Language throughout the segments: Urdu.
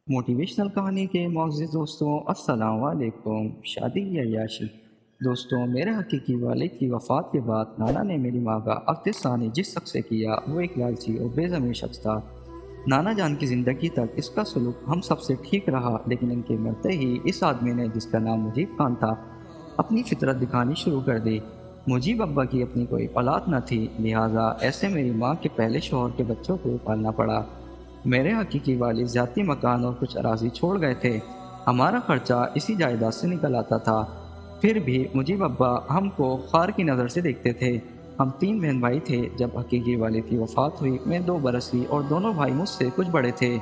موٹیویشنل کہانی کے معزز دوستوں السلام علیکم۔ شادی کی عیاشی دوستوں، میرے حقیقی والد کی وفات کے بعد نانا نے میری ماں کا عقد ثانی جس شخص سے کیا وہ ایک لالچی اور بے ضمیر شخص تھا۔ نانا جان کی زندگی تک اس کا سلوک ہم سب سے ٹھیک رہا، لیکن ان کے مرتے ہی اس آدمی نے جس کا نام مجیب خان تھا اپنی فطرت دکھانی شروع کر دی۔ مجیب ابا کی اپنی کوئی اولاد نہ تھی، لہٰذا ایسے میری ماں کے پہلے شوہر کے بچوں کو پالنا پڑا۔ میرے حقیقی والد ذاتی مکان اور کچھ اراضی چھوڑ گئے تھے، ہمارا خرچہ اسی جائیداد سے نکل آتا تھا۔ پھر بھی مجیب ابا ہم کو خوار کی نظر سے دیکھتے تھے۔ ہم 3 بہن بھائی تھے۔ جب حقیقی والد کی وفات ہوئی میں 2 برس کی اور دونوں بھائی مجھ سے کچھ بڑے تھے۔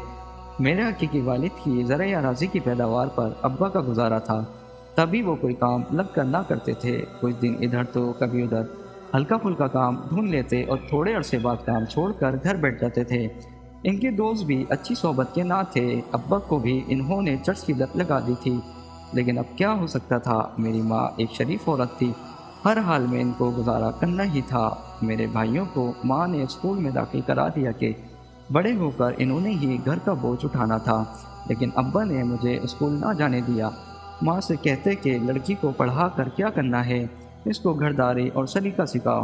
میرے حقیقی والد کی زرعی اراضی کی پیداوار پر ابا کا گزارا تھا، تبھی وہ کوئی کام لگ کر نہ کرتے تھے۔ کچھ دن ادھر تو کبھی ادھر ہلکا پھلکا کام ڈھونڈ لیتے اور تھوڑے عرصے بعد کام چھوڑ کر گھر بیٹھ جاتے تھے۔ ان کے دوست بھی اچھی صحبت کے نہ تھے۔ ابا کو بھی انہوں نے چرس کی لت لگا دی تھی، لیکن اب کیا ہو سکتا تھا؟ میری ماں ایک شریف عورت تھی، ہر حال میں ان کو گزارا کرنا ہی تھا۔ میرے بھائیوں کو ماں نے اسکول میں داخل کرا دیا کہ بڑے ہو کر انہوں نے ہی گھر کا بوجھ اٹھانا تھا، لیکن ابا نے مجھے اسکول نہ جانے دیا۔ ماں سے کہتے کہ لڑکی کو پڑھا کر کیا کرنا ہے، اس کو گھرداری اور سلیقہ سکھاؤ۔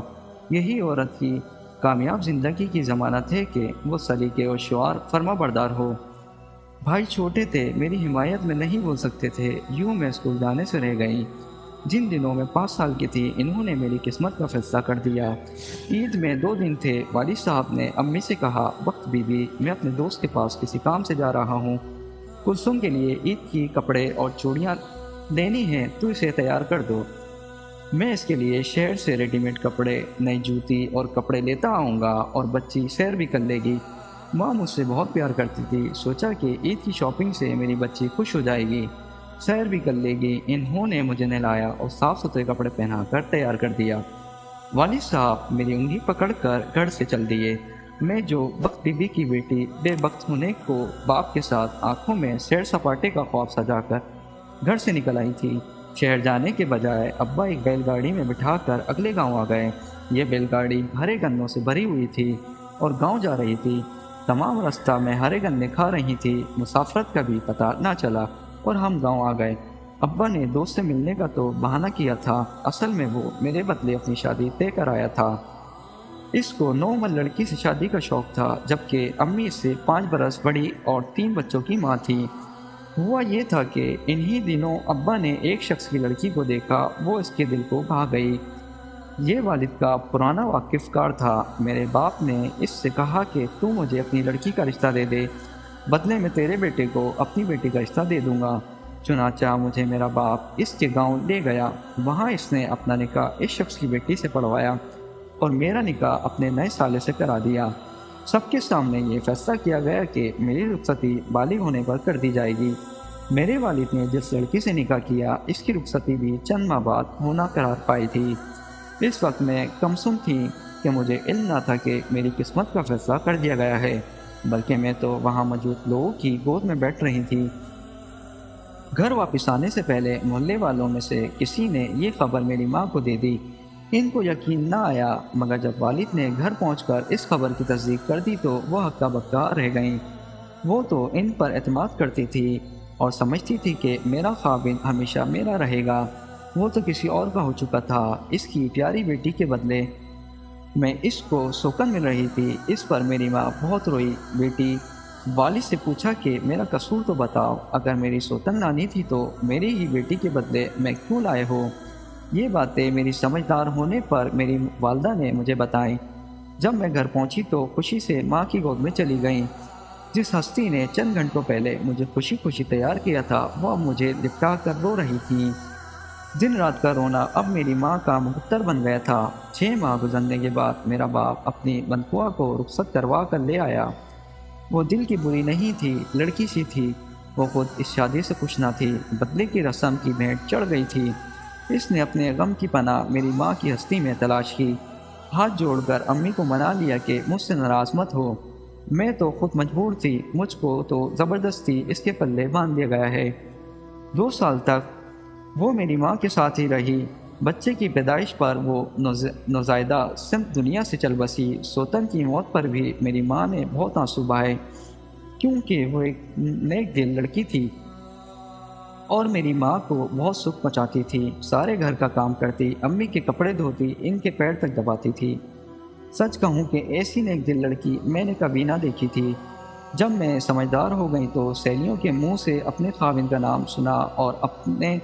یہی عورت کی کامیاب زندگی کی ضمانت ہے کہ وہ سلیقے اور شعار فرما بردار ہو۔ بھائی چھوٹے تھے، میری حمایت میں نہیں بول سکتے تھے، یوں میں اسکول جانے سے رہ گئی۔ جن دنوں میں 5 سال کی تھی انہوں نے میری قسمت کا فیصلہ کر دیا۔ عید میں 2 دن تھے، والد صاحب نے امی سے کہا، وقت بی بی میں اپنے دوست کے پاس کسی کام سے جا رہا ہوں، کلثوم کے لیے عید کی کپڑے اور چوڑیاں لینی ہیں، تو اسے تیار کر دو۔ میں اس کے لیے شہر سے ریڈی میڈ کپڑے، نئی جوتی اور کپڑے لیتا آؤں گا اور بچی سیر بھی کر لے گی۔ ماں مجھ سے بہت پیار کرتی تھی، سوچا کہ عید کی شاپنگ سے میری بچی خوش ہو جائے گی، سیر بھی کر لے گی۔ انہوں نے مجھے نہلایا اور صاف ستھرے کپڑے پہنا کر تیار کر دیا۔ والد صاحب میری انگلی پکڑ کر گھر سے چل دیے۔ میں جو بخت بی بی کی بیٹی بے بخت ہونے کو باپ کے ساتھ آنکھوں میں سیر سپاٹے کا خواب سجا کر گھر سے نکل آئی تھی، شہر جانے کے بجائے ابا ایک بیل گاڑی میں بٹھا کر اگلے گاؤں آ گئے۔ یہ بیل گاڑی ہرے گنوں سے بھری ہوئی تھی اور گاؤں جا رہی تھی۔ تمام راستہ میں ہرے گنے کھا رہی تھی، مسافرت کا بھی پتہ نہ چلا اور ہم گاؤں آ گئے۔ ابا نے دوست سے ملنے کا تو بہانہ کیا تھا، اصل میں وہ میرے بدلے اپنی شادی طے کر آیا تھا۔ اس کو 9 عمر لڑکی سے شادی کا شوق تھا، جبکہ امی اس سے 5 برس بڑی اور 3 بچوں کی ماں تھی۔ ہوا یہ تھا کہ انہی دنوں ابا نے ایک شخص کی لڑکی کو دیکھا، وہ اس کے دل کو بھا گئی۔ یہ والد کا پرانا واقف کار تھا۔ میرے باپ نے اس سے کہا کہ تو مجھے اپنی لڑکی کا رشتہ دے دے، بدلے میں تیرے بیٹے کو اپنی بیٹی کا رشتہ دے دوں گا۔ چنانچہ مجھے میرا باپ اس کے گاؤں لے گیا، وہاں اس نے اپنا نکاح اس شخص کی بیٹی سے پڑھوایا اور میرا نکاح اپنے نئے سالے سے کرا دیا۔ سب کے سامنے یہ فیصلہ کیا گیا کہ میری رخصتی بالغ ہونے پر کر دی جائے گی۔ میرے والد نے جس لڑکی سے نکاح کیا اس کی رخصتی بھی چند ماہ بعد ہونا قرار پائی تھی۔ اس وقت میں کمسن تھی کہ مجھے علم نہ تھا کہ میری قسمت کا فیصلہ کر دیا گیا ہے، بلکہ میں تو وہاں موجود لوگوں کی گود میں بیٹھ رہی تھی۔ گھر واپس آنے سے پہلے محلے والوں میں سے کسی نے یہ خبر میری ماں کو دے دی۔ ان کو یقین نہ آیا، مگر جب والد نے گھر پہنچ کر اس خبر کی تصدیق کر دی تو وہ ہکا بکا رہ گئیں۔ وہ تو ان پر اعتماد کرتی تھی اور سمجھتی تھی کہ میرا خاوند ہمیشہ میرا رہے گا، وہ تو کسی اور کا ہو چکا تھا۔ اس کی پیاری بیٹی کے بدلے میں اس کو سوکن مل رہی تھی۔ اس پر میری ماں بہت روئی۔ بیٹی والد سے پوچھا کہ میرا قصور تو بتاؤ، اگر میری سوتن لانی تھی تو میری ہی بیٹی کے بدلے میں کیوں لائے ہو؟ یہ باتیں میری سمجھدار ہونے پر میری والدہ نے مجھے بتائیں۔ جب میں گھر پہنچی تو خوشی سے ماں کی گود میں چلی گئیں۔ جس ہستی نے چند گھنٹوں پہلے مجھے خوشی خوشی تیار کیا تھا وہ اب مجھے لپٹا کر رو رہی تھی۔ دن رات کا رونا اب میری ماں کا مقدر بن گیا تھا۔ 6 ماہ گزرنے کے بعد میرا باپ اپنی بنتوا کو رخصت کروا کر لے آیا۔ وہ دل کی بری نہیں تھی، لڑکی سی تھی۔ وہ خود اس شادی سے خوش نہ تھی، بدلے کی رسم کی بھینٹ چڑھ گئی تھی۔ اس نے اپنے غم کی پناہ میری ماں کی ہستی میں تلاش کی، ہاتھ جوڑ کر امی کو منا لیا کہ مجھ سے ناراض مت ہو، میں تو خود مجبور تھی، مجھ کو تو زبردستی اس کے پلے باندھ دیا گیا ہے۔ 2 سال تک وہ میری ماں کے ساتھ ہی رہی۔ بچے کی پیدائش پر وہ نوزائیدہ سمت دنیا سے چل بسی۔ سوتن کی موت پر بھی میری ماں نے بہت آنسو بہائے۔ کیونکہ وہ ایک نیک دل لڑکی تھی اور میری ماں کو بہت سکھ مچاتی تھی، سارے گھر کا کام کرتی، امی کے کپڑے دھوتی، ان کے پیر تک دباتی تھی۔ سچ کہوں کہ ایسی نیک دل لڑکی میں نے کبھی نہ دیکھی تھی۔ جب میں سمجھدار ہو گئی تو سہیلیوں کے منہ سے اپنے خاوند کا نام سنا اور اپنے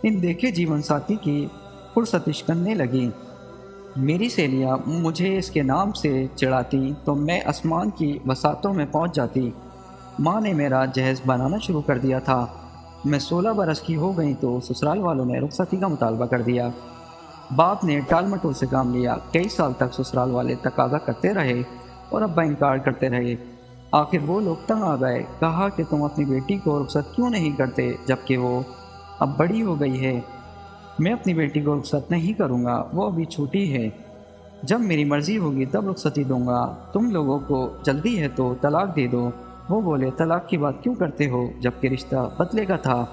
ان دیکھے جیون ساتھی کی پرستش کرنے لگی۔ میری سہیلیاں مجھے اس کے نام سے چڑھاتی تو میں آسمان کی وسعتوں میں پہنچ جاتی۔ ماں نے میرا جہیز بنانا شروع کر دیا تھا۔ میں 16 برس کی ہو گئی تو سسرال والوں نے رخصتی کا مطالبہ کر دیا۔ باپ نے ٹال مٹول سے کام لیا، کئی سال تک سسرال والے تقاضا کرتے رہے اور ابا انکار کرتے رہے۔ آخر وہ لوگ تنگ آ گئے، کہا کہ تم اپنی بیٹی کو رخصت کیوں نہیں کرتے جبکہ وہ اب بڑی ہو گئی ہے۔ میں اپنی بیٹی کو رخصت نہیں کروں گا، وہ ابھی چھوٹی ہے، جب میری مرضی ہوگی تب رخصتی دوں گا، تم لوگوں کو جلدی ہے تو طلاق دے دو۔ وہ بولے طلاق کی بات کیوں کرتے ہو جبکہ رشتہ بدلے کا تھا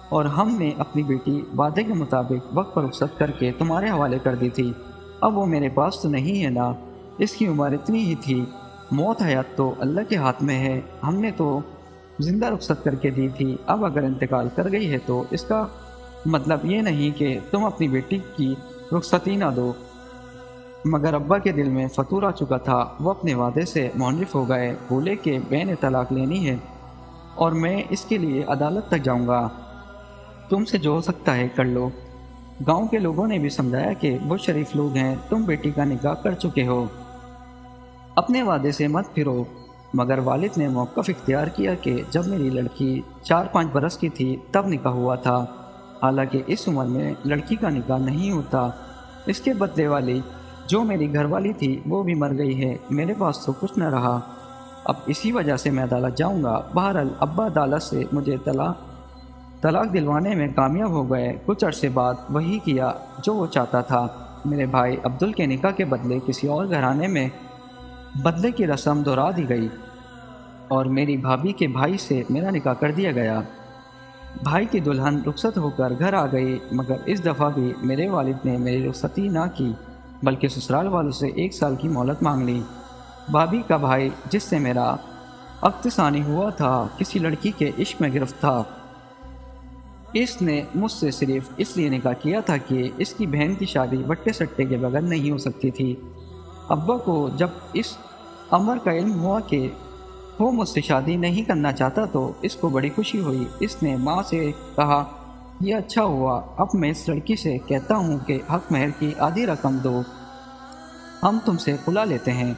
اور ہم نے اپنی بیٹی وعدے کے مطابق وقت پر رخصت کر کے تمہارے حوالے کر دی تھی، اب وہ میرے پاس تو نہیں ہے نا، اس کی عمر اتنی ہی تھی، موت حیات تو اللہ کے ہاتھ میں ہے، ہم نے تو زندہ رخصت کر کے دی تھی، اب اگر انتقال کر گئی ہے تو اس کا مطلب یہ نہیں کہ تم اپنی بیٹی کی رخصتی نہ دو۔ مگر ابا کے دل میں فتور آ چکا تھا، وہ اپنے وعدے سے منحرف ہو گئے، بولے کہ میں نے طلاق لینی ہے اور میں اس کے لیے عدالت تک جاؤں گا، تم سے جو ہو سکتا ہے کر لو۔ گاؤں کے لوگوں نے بھی سمجھایا کہ وہ شریف لوگ ہیں، تم بیٹی کا نکاح کر چکے ہو، اپنے وعدے سے مت پھرو۔ مگر والد نے موقف اختیار کیا کہ جب میری لڑکی 4-5 برس کی تھی تب نکاح ہوا تھا، حالانکہ اس عمر میں لڑکی کا نکاح نہیں ہوتا۔ اس کے بدلے والی جو میری گھر والی تھی وہ بھی مر گئی ہے، میرے پاس تو کچھ نہ رہا، اب اسی وجہ سے میں عدالت جاؤں گا۔ بہرحال ابا عدالت سے مجھے طلاق دلوانے میں کامیاب ہو گئے۔ کچھ عرصے بعد وہی کیا جو وہ چاہتا تھا، میرے بھائی عبدل کے نکاح کے بدلے کسی اور گھرانے میں بدلے کی رسم دہرا دی گئی اور میری بھابھی کے بھائی سے میرا نکاح کر دیا گیا۔ بھائی کی دلہن رخصت ہو کر گھر آ گئی، مگر اس دفعہ بھی میرے والد نے میری رخصتی نہ کی بلکہ سسرال والوں سے 1 سال کی مہلت مانگ لی۔ بھابھی کا بھائی جس سے میرا عقد ثانی ہوا تھا کسی لڑکی کے عشق میں گرفتار تھا، اس نے مجھ سے صرف اس لیے نکاح کیا تھا کہ اس کی بہن کی شادی وٹے سٹے کے بغیر نہیں ہو سکتی تھی۔ ابا کو جب اس امر کا علم ہوا کہ وہ مجھ سے شادی نہیں کرنا چاہتا تو اس کو بڑی خوشی ہوئی۔ اس نے ماں سے کہا یہ اچھا ہوا، اب میں اس لڑکی سے کہتا ہوں کہ حق مہر کی آدھی رقم دو، ہم تم سے کھلا لیتے ہیں۔